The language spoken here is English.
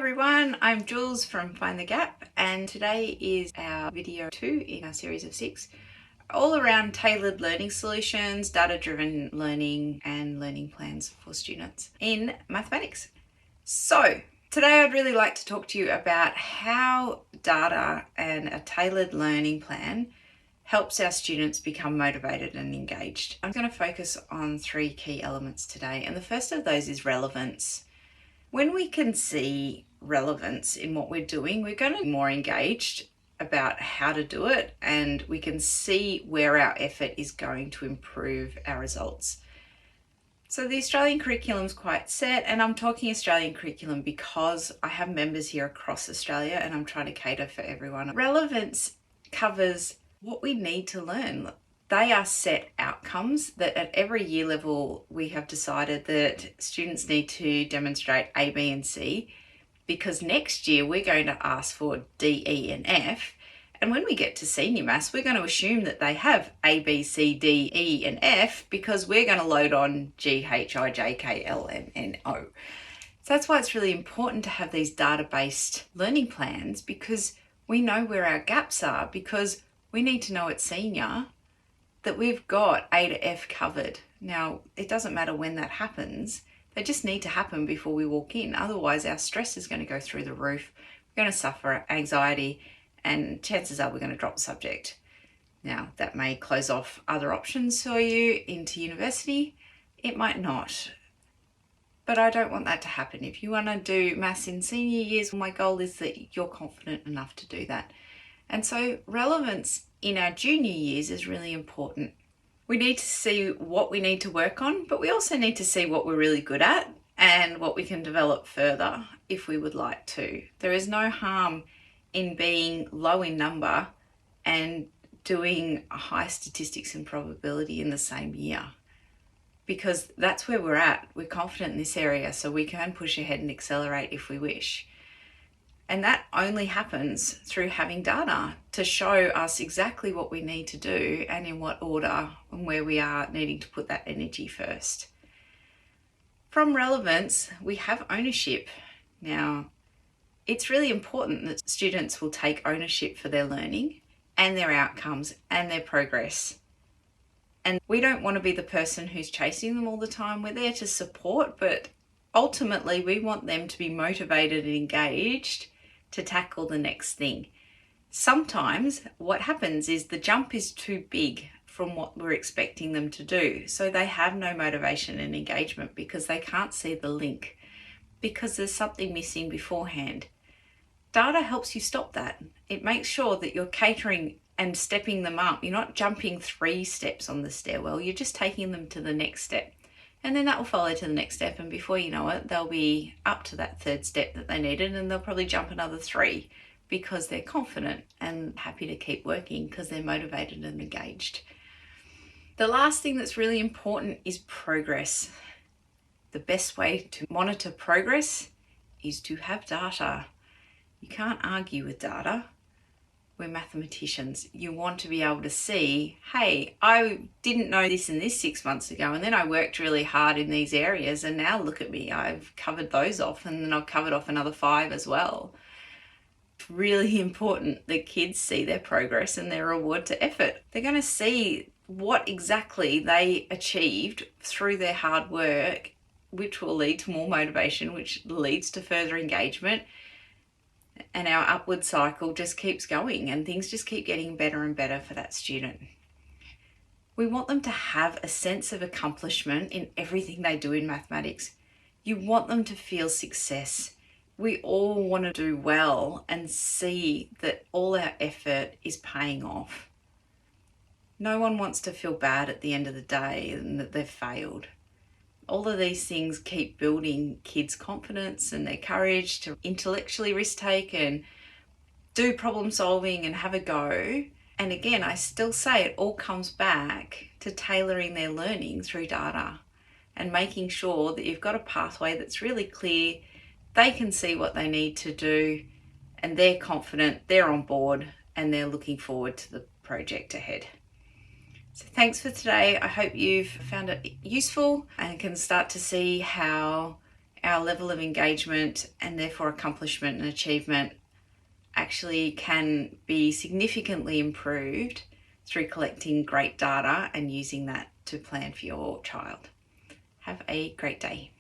everyone, I'm Jules from Find the Gap, and today is our video 2 in our series of 6, all around tailored learning solutions, data-driven learning and learning plans for students in mathematics. So today I'd really like to talk to you about how data and a tailored learning plan helps our students become motivated and engaged. I'm going to focus on 3 key elements today, and the first of those is relevance. When we can see relevance in what we're doing, we're going to be more engaged about how to do it, and we can see where our effort is going to improve our results. So the Australian curriculum is quite set, and I'm talking Australian curriculum because I have members here across Australia and I'm trying to cater for everyone. Relevance covers what we need to learn. They are set outcomes that at every year level we have decided that students need to demonstrate A, B and C, because next year we're going to ask for D, E and F, and when we get to senior maths we're going to assume that they have A, B, C, D, E and F because we're going to load on G, H, I, J, K, L, M, N, O. So that's why it's really important to have these data-based learning plans, because we know where our gaps are, because we need to know at senior that we've got A to F covered. Now, it doesn't matter when that happens, they just need to happen before we walk in. Otherwise, our stress is going to go through the roof. We're going to suffer anxiety, and chances are we're going to drop the subject. Now, that may close off other options for you into university. It might not. But I don't want that to happen. If you want to do maths in senior years, my goal is that you're confident enough to do that. And so relevance in our junior years is really important. We need to see what we need to work on, but we also need to see what we're really good at and what we can develop further if we would like to. There is no harm in being low in number and doing high statistics and probability in the same year, because that's where we're at. We're confident in this area, so we can push ahead and accelerate if we wish. And that only happens through having data to show us exactly what we need to do and in what order and where we are needing to put that energy first. From relevance, we have ownership. Now, it's really important that students will take ownership for their learning and their outcomes and their progress. And we don't want to be the person who's chasing them all the time. We're there to support, but ultimately we want them to be motivated and engaged to tackle the next thing. Sometimes what happens is the jump is too big from what we're expecting them to do. So they have no motivation and engagement because they can't see the link, because there's something missing beforehand. Data helps you stop that. It makes sure that you're catering and stepping them up. You're not jumping 3 steps on the stairwell, you're just taking them to the next step. And then that will follow to the next step, and before you know it, they'll be up to that 3rd step that they needed, and they'll probably jump another 3 because they're confident and happy to keep working because they're motivated and engaged. The last thing that's really important is progress. The best way to monitor progress is to have data. You can't argue with data. We're mathematicians. You want to be able to see, hey, I didn't know this and this 6 months ago, and then I worked really hard in these areas, and now look at me, I've covered those off, and then I've covered off another 5 as well. It's really important that kids see their progress and their reward to effort. They're going to see what exactly they achieved through their hard work, which will lead to more motivation, which leads to further engagement. And our upward cycle just keeps going, and things just keep getting better and better for that student. We want them to have a sense of accomplishment in everything they do in mathematics. You want them to feel success. We all want to do well and see that all our effort is paying off. No one wants to feel bad at the end of the day and that they've failed. All of these things keep building kids' confidence and their courage to intellectually risk take and do problem solving and have a go. And again, I still say it all comes back to tailoring their learning through data and making sure that you've got a pathway that's really clear. They can see what they need to do and they're confident, they're on board, and they're looking forward to the project ahead. So thanks for today. I hope you've found it useful and can start to see how our level of engagement and therefore accomplishment and achievement actually can be significantly improved through collecting great data and using that to plan for your child. Have a great day.